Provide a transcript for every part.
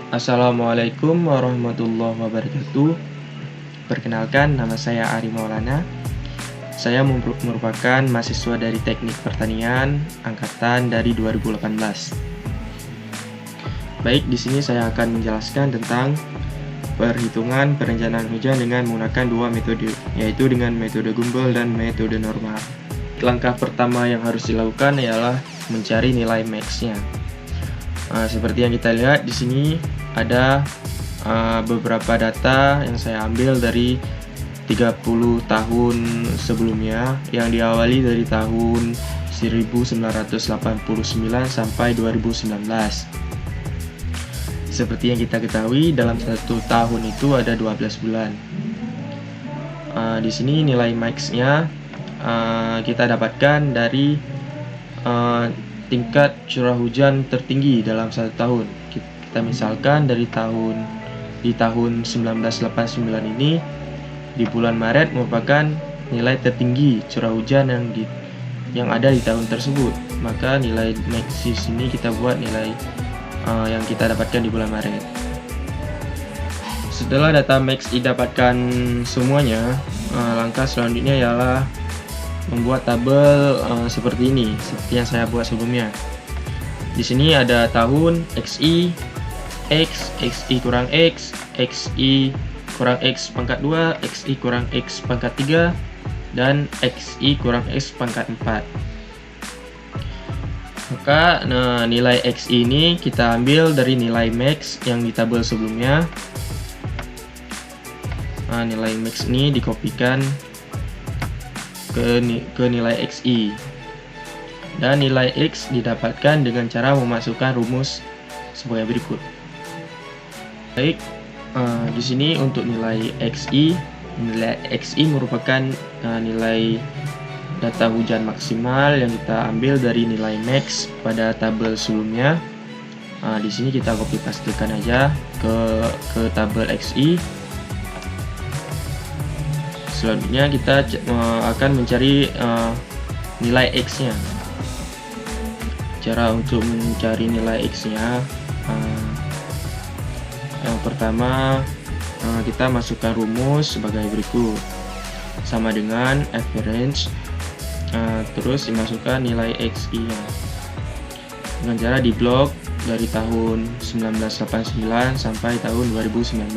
Assalamualaikum warahmatullahi wabarakatuh. Perkenalkan, nama saya Ari Maulana. Saya merupakan mahasiswa dari Teknik Pertanian angkatan dari 2018. Baik, di sini saya akan menjelaskan tentang perhitungan perencanaan hujan dengan menggunakan dua metode, yaitu dengan metode Gumbel dan metode normal. Langkah pertama yang harus dilakukan ialah mencari nilai max-nya. Seperti yang kita lihat di sini ada beberapa data yang saya ambil dari 30 tahun sebelumnya yang diawali dari tahun 1989 sampai 2019. Seperti yang kita ketahui, dalam satu tahun itu ada 12 bulan. Di sini nilai max-nya kita dapatkan dari tingkat curah hujan tertinggi dalam satu tahun. Kita misalkan di tahun 1989 ini, di bulan Maret merupakan nilai tertinggi curah hujan yang ada di tahun tersebut. Maka nilai max di sini kita buat nilai yang kita dapatkan di bulan Maret. Setelah data max didapatkan semuanya, langkah selanjutnya ialah membuat tabel seperti ini, seperti yang saya buat sebelumnya. Di sini ada tahun, XI, X, XI kurang X, XI kurang X pangkat 2, XI kurang X pangkat 3, dan XI kurang X pangkat 4. Maka nilai XI ini kita ambil dari nilai max yang di tabel sebelumnya. Nilai max ini dikopikan ke nilai XI, dan nilai X didapatkan dengan cara memasukkan rumus sebagai berikut. Baik, di sini untuk nilai XI merupakan nilai data hujan maksimal yang kita ambil dari nilai max pada tabel sebelumnya. Di sini kita copy pastekan aja ke tabel XI. Selanjutnya kita akan mencari nilai X-nya. Cara untuk mencari nilai X-nya, yang pertama kita masukkan rumus sebagai berikut. Sama dengan average, terus dimasukkan nilai XI-nya dengan cara diblok dari tahun 1989 sampai tahun 2019.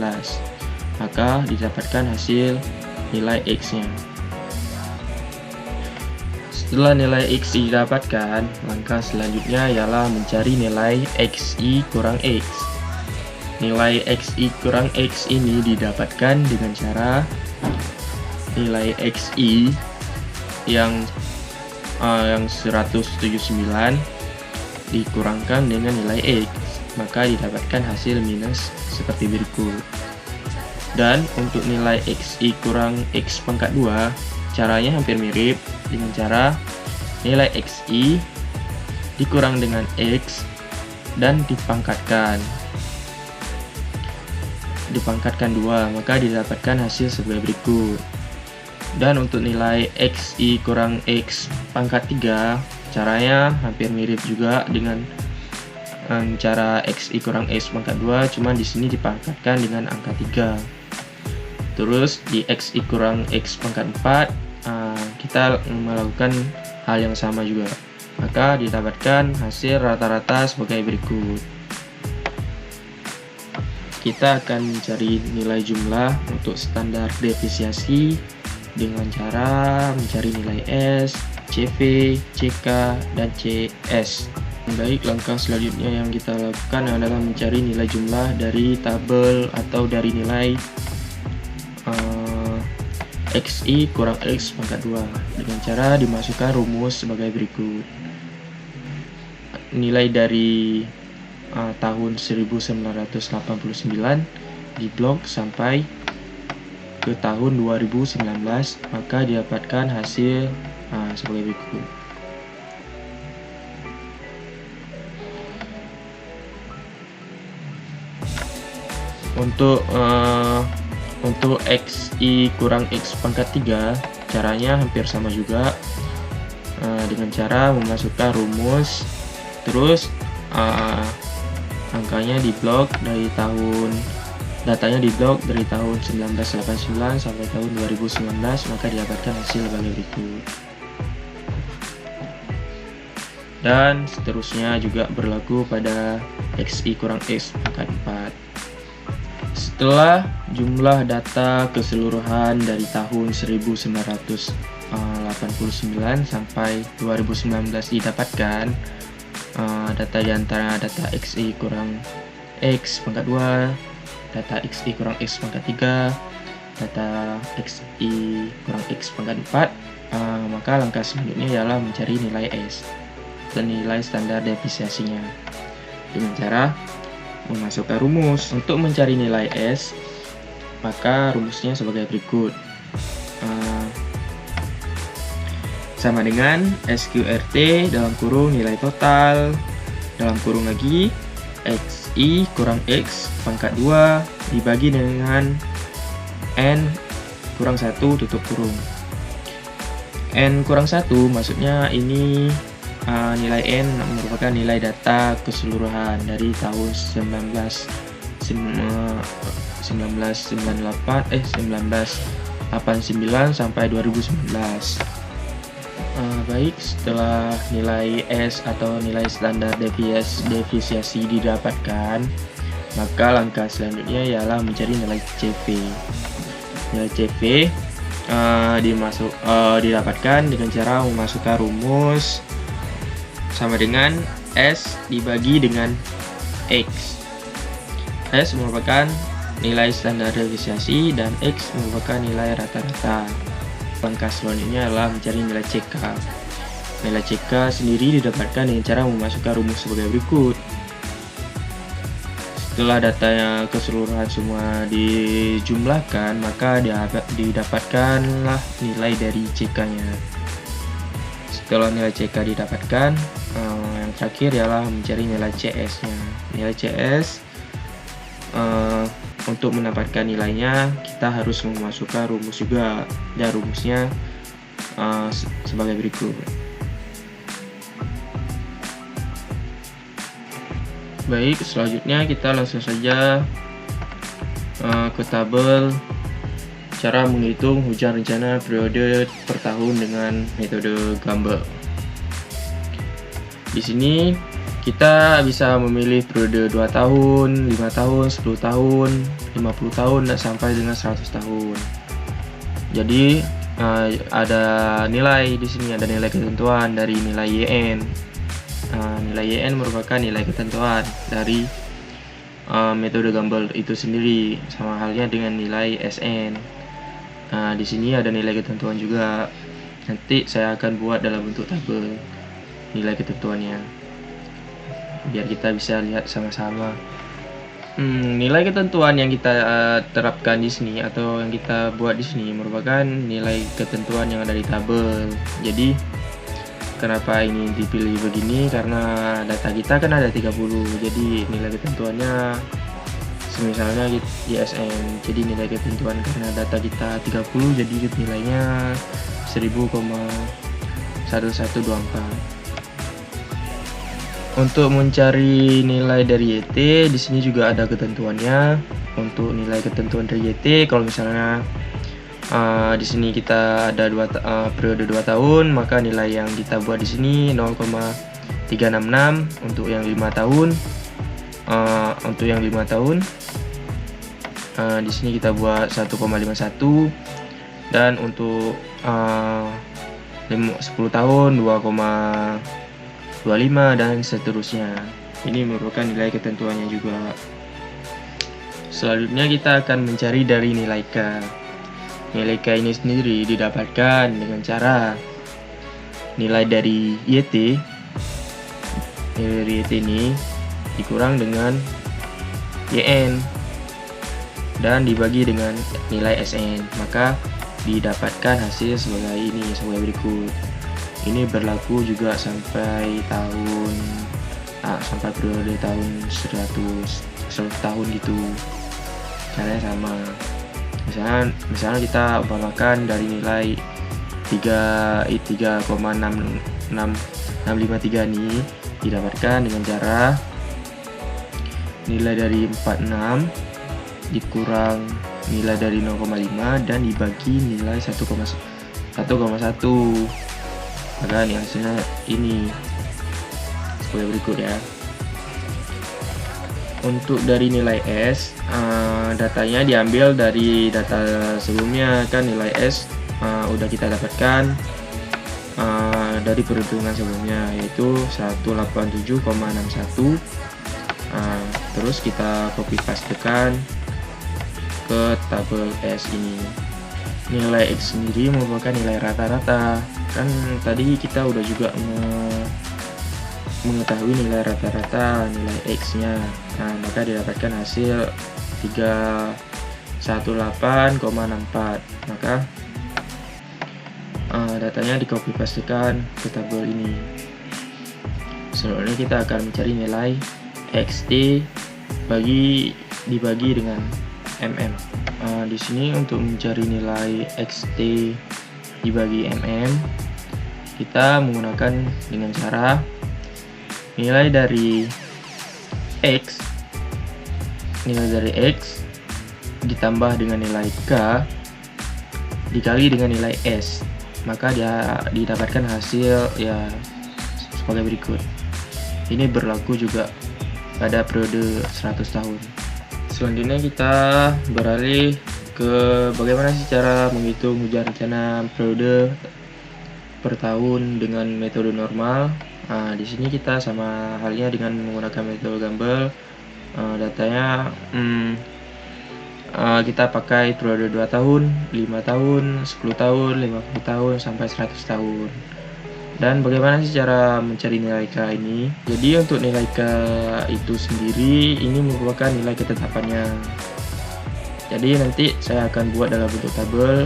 Maka didapatkan hasil nilai X-nya. Setelah nilai XI didapatkan, langkah selanjutnya ialah mencari nilai XI kurang X. Nilai XI kurang X ini didapatkan dengan cara nilai XI yang 179 dikurangkan dengan nilai X, maka didapatkan hasil minus seperti berikut. Dan untuk nilai XI kurang X pangkat 2, caranya hampir mirip dengan cara nilai XI dikurang dengan X dan dipangkatkan 2, maka didapatkan hasil sebagai berikut. Dan untuk nilai XI kurang X pangkat 3, caranya hampir mirip juga dengan cara XI kurang X pangkat 2, cuma di sini dipangkatkan dengan angka 3. Terus di XI kurang X pangkat 4, kita melakukan hal yang sama juga, maka didapatkan hasil rata-rata sebagai berikut. Kita akan mencari nilai jumlah untuk standar defisiasi dengan cara mencari nilai S, CV, CK, dan CS. Baik, langkah selanjutnya yang kita lakukan adalah mencari nilai jumlah dari tabel atau dari nilai XI kurang X pangkat 2 dengan cara dimasukkan rumus sebagai berikut. Nilai dari tahun 1989 diblok sampai ke tahun 2019, maka didapatkan hasil sebagai berikut. Untuk XI kurang X pangkat 3, caranya hampir sama juga, dengan cara memasukkan rumus, terus angkanya diblok dari tahun datanya diblok dari tahun 1989 sampai tahun 2019, maka didapatkan hasil sebagai berikut. Dan seterusnya juga berlaku pada XI kurang X pangkat 4. Setelah jumlah data keseluruhan dari tahun 1989 sampai 2019 didapatkan, data di antara data XI kurang X pangkat 2, data XI kurang X pangkat 3, data XI kurang X pangkat 4, maka langkah selanjutnya ialah mencari nilai S dan nilai standar deviasinya dengan cara memasukkan rumus. Untuk mencari nilai S, maka rumusnya sebagai berikut. Sama dengan SQRT dalam kurung nilai total dalam kurung lagi XI kurang X pangkat 2 dibagi dengan N kurang 1 tutup kurung. N kurang 1 maksudnya ini nilai N merupakan nilai data keseluruhan dari tahun 1989 sampai 2019. Baik, setelah nilai S atau nilai standar deviasi didapatkan, maka langkah selanjutnya ialah mencari nilai CV. Nilai CV didapatkan dengan cara memasukkan rumus sama dengan S dibagi dengan X. S merupakan nilai standar deviasi dan X merupakan nilai rata-rata. Langkah selanjutnya adalah mencari nilai CK. Nilai CK sendiri didapatkan dengan cara memasukkan rumus sebagai berikut. Setelah datanya keseluruhan semua dijumlahkan, maka didapatkanlah nilai dari CK-nya. Setelah nilai CK didapatkan, yang terakhir ialah mencari nilai CS-nya. Nilai CS untuk mendapatkan nilainya kita harus memasukkan rumus juga, dan rumusnya sebagai berikut. Baik, selanjutnya kita langsung saja ke tabel cara menghitung hujan rencana periode per tahun dengan metode Gumbel. Di sini kita bisa memilih periode 2 tahun, 5 tahun, 10 tahun, 50 tahun, dan sampai dengan 100 tahun. Jadi ada nilai di sini, ada nilai ketentuan dari nilai YN. Nilai YN merupakan nilai ketentuan dari metode Gumbel itu sendiri, sama halnya dengan nilai SN. Di sini ada nilai ketentuan juga. Nanti saya akan buat dalam bentuk tabel nilai ketentuannya, biar kita bisa lihat sama-sama. Nilai ketentuan yang kita terapkan di sini atau yang kita buat di sini merupakan nilai ketentuan yang ada di tabel. Jadi kenapa ini dipilih begini? Karena data kita kan ada 30. Jadi nilai ketentuannya misalnya di SN. Jadi nilai ketentuan karena data kita 30, jadi nilainya 1000,1124. Untuk mencari nilai dari YT, di sini juga ada ketentuannya. Untuk nilai ketentuan dari YT, kalau misalnya di sini kita ada periode 2 tahun, maka nilai yang kita buat di sini 0,366. Untuk yang 5 tahun, di sini kita buat 1,51, dan untuk 10 tahun 2,25 dan seterusnya. Ini merupakan nilai ketentuannya juga. Selanjutnya kita akan mencari dari nilai K. Nilai K ini sendiri didapatkan dengan cara nilai dari YT. Nilai dari YT ini dikurang dengan YN dan dibagi dengan nilai SN, maka didapatkan hasil sebagai berikut. Ini berlaku juga sampai sampai periode tahun 100 tahun gitu. Caranya sama. Misalnya kita umpamakan dari nilai 3,653 ini didapatkan dengan cara nilai dari 46 dikurang nilai dari 0,5 dan dibagi nilai 1,1. Maka nih hasilnya ini sebagai berikut ya. Untuk dari nilai S, datanya diambil dari data sebelumnya, kan nilai S udah kita dapatkan dari perhitungan sebelumnya, yaitu 187,61. Terus kita copy pastekan ke tabel S ini. Nilai X sendiri merupakan nilai rata-rata, kan tadi kita udah juga mengetahui nilai rata-rata nilai X nya. Maka didapatkan hasil 318,64. Maka datanya di copy pastekan ke tabel ini. Selanjutnya kita akan mencari nilai XT dibagi dengan mm. Di sini untuk mencari nilai XT dibagi mm, kita menggunakan dengan cara nilai dari X ditambah dengan nilai K dikali dengan nilai S, maka dia didapatkan hasil ya sebagai berikut. Ini berlaku juga pada periode 100 tahun. Selanjutnya kita beralih ke bagaimana sih cara menghitung hujan rencana periode per tahun dengan metode normal. Di sini kita sama halnya dengan menggunakan metode Gumbel. Datanya kita pakai periode 2 tahun, 5 tahun, 10 tahun, 50 tahun, sampai 100 tahun. Dan bagaimana sih cara mencari nilai K ini? Jadi untuk nilai K itu sendiri ini merupakan nilai ketetapannya. Jadi nanti saya akan buat dalam bentuk tabel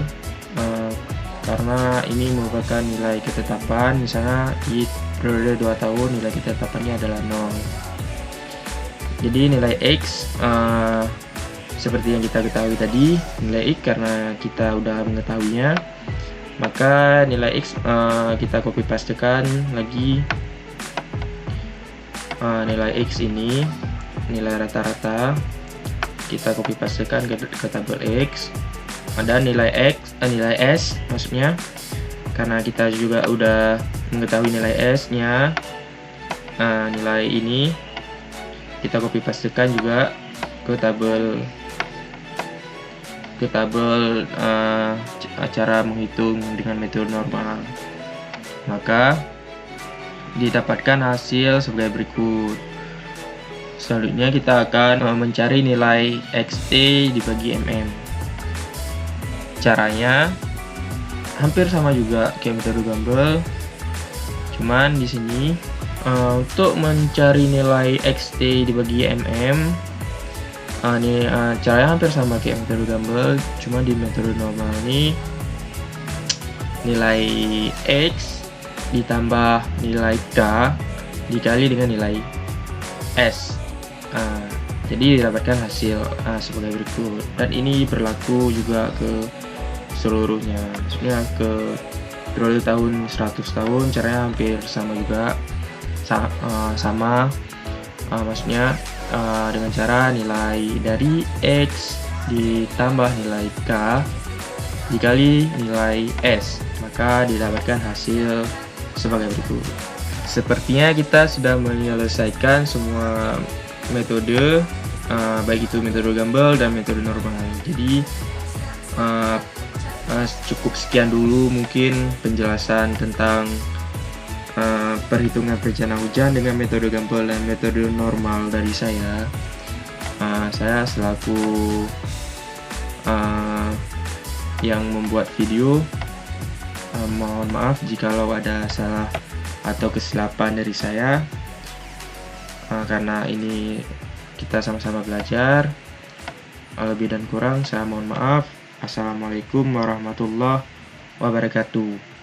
karena ini merupakan nilai ketetapan. Misalnya di periode 2 tahun nilai ketetapannya adalah 0. Jadi nilai X seperti yang kita ketahui tadi, nilai X karena kita udah mengetahuinya, maka nilai X kita copy pastekan lagi nilai X ini, nilai rata-rata kita copy pastekan ke tabel X. Dan nilai S maksudnya, karena kita juga udah mengetahui nilai S nya, nilai ini kita copy pastekan juga ke tabel cara menghitung dengan metode normal. Maka didapatkan hasil sebagai berikut. Selanjutnya kita akan mencari nilai XT dibagi mm. Caranya hampir sama juga kayak metode Gumbel, cuman di sini untuk mencari nilai XT dibagi mm, caranya hampir sama kayak metode Gumbel, cuman di metode normal ini nilai X ditambah nilai K dikali dengan nilai S. Jadi didapatkan hasil sebagai berikut, dan ini berlaku juga ke seluruhnya, maksudnya ke periode tahun 100 tahun caranya hampir sama juga, maksudnya dengan cara nilai dari X ditambah nilai K dikali nilai S, maka didapatkan hasil sebagai berikut. Sepertinya kita sudah menyelesaikan semua metode, baik itu metode Gumbel dan metode normal. Jadi cukup sekian dulu mungkin penjelasan tentang perhitungan bencana hujan dengan metode Gumbel dan metode normal dari saya. Saya selaku yang membuat video, mohon maaf jikalau ada salah atau kesilapan dari saya, karena ini kita sama-sama belajar. Lebih dan kurang saya mohon maaf. Assalamualaikum warahmatullahi wabarakatuh.